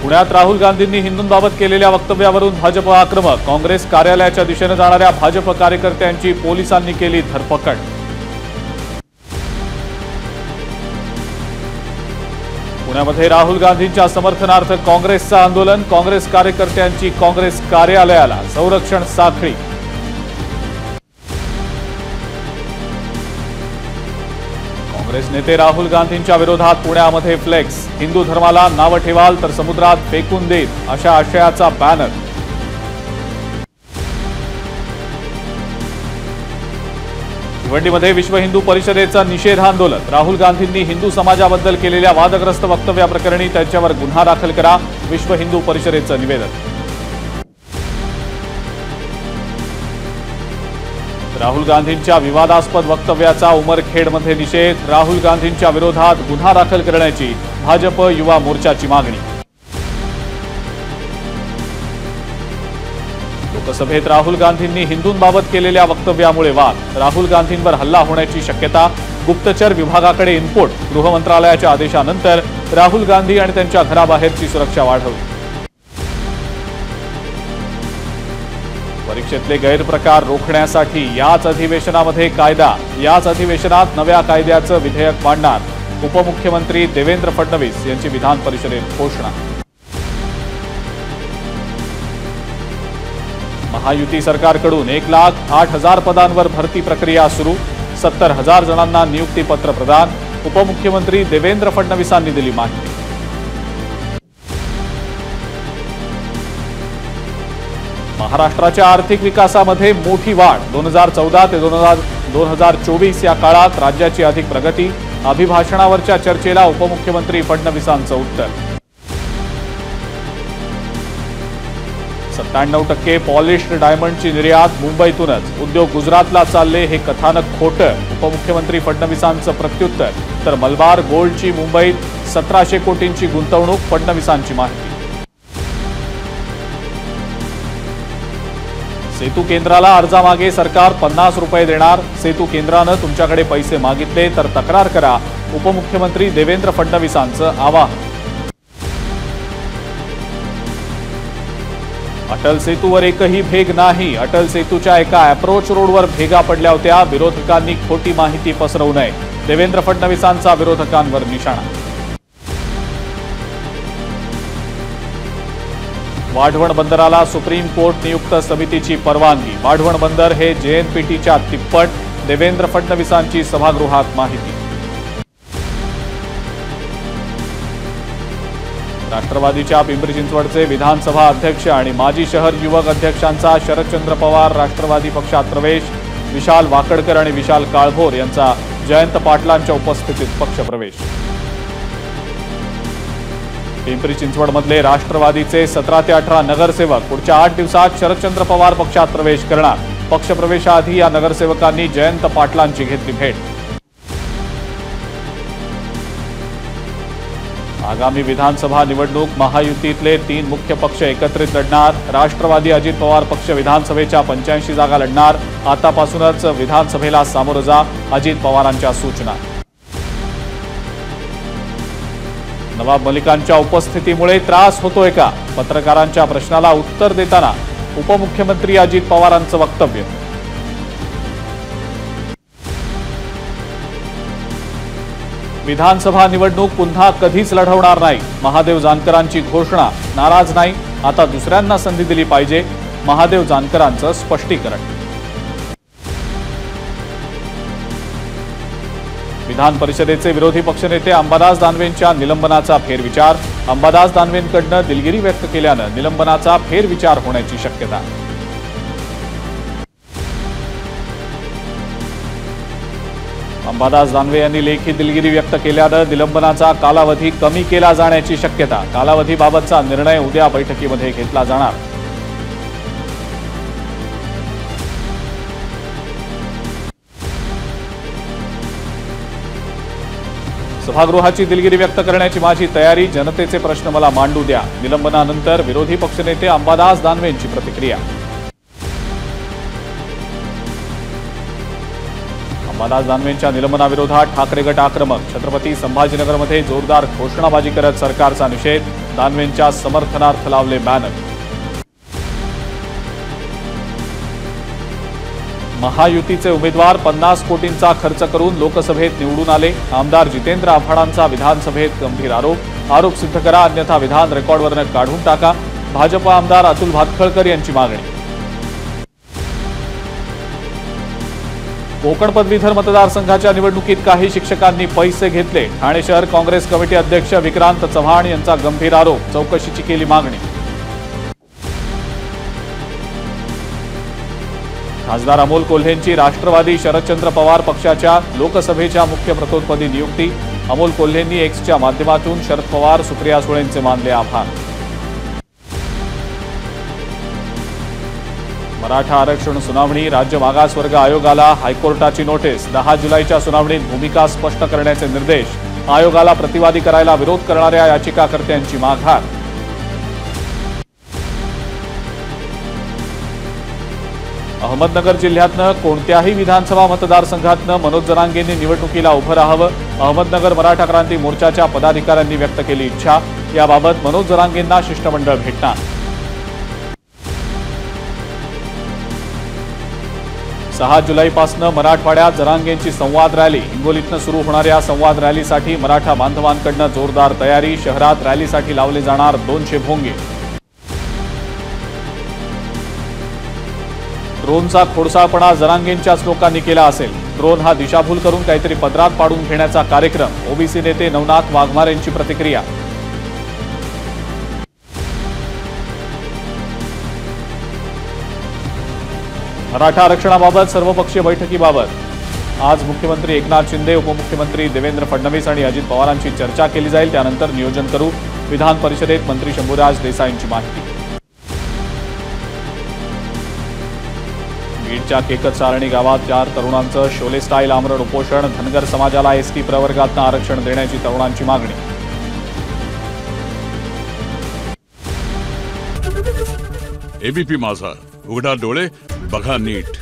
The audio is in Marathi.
पुण्यात राहुल गांधींनी हिंदूंबाबत केलेल्या वक्तव्यावरून भाजप आक्रमक। काँग्रेस कार्यालयाच्या दिशेने जाणाऱ्या भाजप कार्यकर्त्यांची पोलिसांनी केली धरपकड। पुण्यामध्ये राहुल गांधींच्या समर्थनार्थ काँग्रेसचं आंदोलन। काँग्रेस कार्यकर्त्यांची काँग्रेस कार्यालयाला संरक्षण साखळी। काँग्रेस नेते राहुल गांधींच्या विरोधात पुण्यामध्ये फ्लेक्स। हिंदू धर्माला नावं ठेवाल तर समुद्रात फेकून देत अशा आशयाचा बॅनर। भिवंडीमध्ये विश्व हिंदू परिषदेचा निषेध आंदोलन। राहुल गांधींनी हिंदू समाजाबद्दल केलेल्या वादग्रस्त वक्तव्याप्रकरणी त्यांच्यावर गुन्हा दाखल करा, विश्व हिंदू परिषदेचं निवेदन। राहुल गांधींच्या विवादास्पद वक्तव्याचा उमरखेडमध्ये निषेध। राहुल गांधींच्या विरोधात गुन्हा दाखल करण्याची भाजप युवा मोर्चाची मागणी। लोकसभेत राहुल गांधींनी हिंदूंबाबत केलेल्या वक्तव्यामुळे वाद। राहुल गांधींवर हल्ला होण्याची शक्यता। गुप्तचर विभागाकडे इनपुट। गृह मंत्रालयाच्या आदेशानंतर राहुल गांधी आणि त्यांच्या घराबाहेरची सुरक्षा वाढवली। परीक्षेतले गैरप्रकार रोखण्यासाठी याच अधिवेशनामध्ये कायदा। याच अधिवेशनात नव्या कायद्याचं विधेयक मांडणार। उपमुख्यमंत्री देवेंद्र फडणवीस यांची विधान परिषदेत घोषणा। महायुती सरकारकडून 1,08,000 पदांवर भरती प्रक्रिया सुरू। 70,000 जणांना नियुक्तीपत्र प्रदान। उपमुख्यमंत्री देवेंद्र फडणवीसांनी दिली माहिती। महाराष्ट्राच्या आर्थिक विकासामध्ये मोठी वाढ। 2014 ते 2024 या काळात राज्याची अधिक प्रगती। अभिभाषणावरच्या चर्चेला उपमुख्यमंत्री फडणवीसांचं उत्तर। 97% पॉलिश्ड डायमंडची निर्यात मुंबईतूनच। उद्योग गुजरातला चालले हे कथानक खोटं। उपमुख्यमंत्री फडणवीसांचं प्रत्युत्तर। तर मलबार गोल्डची मुंबईत 1700 कोटींची गुंतवणूक। फडणवीसांची माहिती। सेतू केंद्राला अर्जामागे सरकार 50 रुपये देणार। सेतू केंद्रानं तुमच्याकडे पैसे मागितले तर तक्रार करा। उपमुख्यमंत्री देवेंद्र फडणवीसांचं आवाहन। अटल सेतूवर एकही भेग नाही। अटल सेतूच्या एका अप्रोच रोडवर भेगा पडल्या होत्या। विरोधकांनी खोटी माहिती पसरवू नये। देवेंद्र फडणवीसांचा विरोधकांवर निशाणा। वाढवण बंदराला सुप्रीम कोर्ट नियुक्त समितीची परवानगी। वाढवण बंदर हे जेएनपीटीच्या तिप्पट। देवेंद्र फडणवीसांची सभागृहात माहिती। राष्ट्रवादीच्या पिंपरी चिंचवडचे विधानसभा अध्यक्ष आणि माजी शहर युवक अध्यक्षांचा शरदचंद्र पवार राष्ट्रवादी पक्षात प्रवेश। विशाल वाकडकर आणि विशाल काळभोर यांचा जयंत पाटलांच्या उपस्थितीत पक्षप्रवेश। पिंपरी चिंचवडमधले राष्ट्रवादीचे 17 ते 18 नगरसेवक पुढच्या 8 दिवसात शरदचंद्र पवार पक्षात प्रवेश करणार। पक्षप्रवेशाआधी या नगरसेवकांनी जयंत पाटलांची घेतली भेट। आगामी विधानसभा निवडणूक महायुतीतले 3 मुख्य पक्ष एकत्रित लढणार। राष्ट्रवादी अजित पवार पक्ष विधानसभेच्या 85 जागा लढणार। आतापासूनच विधानसभेला सामोरं जा, अजित पवारांच्या सूचना। नवाब मलिकांच्या उपस्थितीमुळे त्रास होतोय का? पत्रकारांच्या प्रश्नाला उत्तर देताना उपमुख्यमंत्री अजित पवारांचं वक्तव्य। विधानसभा निवडणूक पुन्हा कधीच लढवणार नाही। महादेव जानकरांची घोषणा। नाराज नाही, आता दुसऱ्यांना संधी दिली पाहिजे। महादेव जानकरांचं स्पष्टीकरण। विधान परिषदेचे विरोधी पक्षनेते अंबादास दानवेंच्या निलंबनाचा फेरविचार। अंबादास दानवेंकडून दिलगिरी व्यक्त केल्यानं निलंबनाचा फेरविचार होण्याची शक्यता। अंबादास दानवे यांनी लेखी दिलगिरी व्यक्त केल्यानं निलंबनाचा कालावधी कमी केला जाण्याची शक्यता। कालावधीबाबतचा निर्णय उद्या बैठकीमध्ये घेतला जाणार। सभागृहाची दिलगिरी व्यक्त करण्याची माझी तयारी। जनतेचे प्रश्न मला मांडू द्या। निलंबनानंतर विरोधी पक्षनेते अंबादास दानवेंची प्रतिक्रिया। अंबादास दानवेंच्या निलंबनाविरोधात ठाकरे गट आक्रमक। छत्रपती संभाजीनगरमध्ये जोरदार घोषणाबाजी करत सरकारचा निषेध। दानवेंच्या समर्थनार्थ लावले बॅनर। महायुतीचे उमेदवार 50 कोटींचा खर्च करून लोकसभेत निवडून आले। आमदार जितेंद्र आव्हाडांचा विधानसभेत गंभीर आरोप सिद्ध करा, अन्यथा विधान रेकॉर्डवरनं काढून टाका। भाजप आमदार अतुल भातखळकर यांची मागणी। कोकण पदवीधर मतदारसंघाच्या निवडणुकीत काही शिक्षकांनी पैसे घेतले। ठाणे शहर काँग्रेस कमिटी अध्यक्ष विक्रांत चव्हाण यांचा गंभीर आरोप, चौकशीची केली मागणी। खासदार अमोल कोल्हेंची राष्ट्रवादी शरदचंद्र पवार पक्षाच्या लोकसभेच्या मुख्य प्रतोदपदी नियुक्ती। अमोल कोल्हेंनी एक्सच्या माध्यमातून शरद पवार, सुप्रिया सुळेंचे मानले आभार। मराठा आरक्षण सुनावणी, राज्य मागासवर्ग आयोगाला हायकोर्टाची नोटीस। 10 जुलैच्या सुनावणीत भूमिका स्पष्ट करण्याचे निर्देश। आयोगाला प्रतिवादी करायला विरोध करणाऱ्या याचिकाकर्त्यांची माघार। अहमदनगर जिल्ह्यातनं कोणत्याही विधानसभा मतदारसंघातनं मनोज जरांगेंनी निवडणुकीला उभं राहावं, अहमदनगर मराठा क्रांती मोर्चाच्या पदाधिकाऱ्यांनी व्यक्त केली इच्छा। याबाबत मनोज जरांगेंना शिष्टमंडळ भेटणार। 6 जुलैपासून मराठवाड्यात जरांगेंची संवाद रॅली। हिंगोलीतनं सुरू होणाऱ्या संवाद रॅलीसाठी मराठा बांधवांकडून जोरदार तयारी। शहरात रॅलीसाठी लावले जाणार 200 भोंगे। ड्रोनचा खोडसाळपणा जरांगेंच्याच लोकांनी केला असेल। ड्रोन हा दिशाभूल करून काहीतरी पदरात पाडून घेण्याचा कार्यक्रम। ओबीसी नेते नवनाथ वाघमारेंची प्रतिक्रिया। मराठा आरक्षणाबाबत सर्वपक्षीय बैठकीबाबत आज मुख्यमंत्री एकनाथ शिंदे, उपमुख्यमंत्री देवेंद्र फडणवीस आणि अजित पवारांची चर्चा केली जाईल। त्यानंतर नियोजन करू। विधान परिषदेत मंत्री शंभूराज देसाईंची माहिती। बीडच्या केकत सारणी गावात 4 तरुणांचं शोले स्टाईल आमरण उपोषण। धनगर समाजाला एसटी प्रवर्गातनं आरक्षण देण्याची तरुणांची मागणी। एबीपी माझा, उघडा डोळे बघा नीट।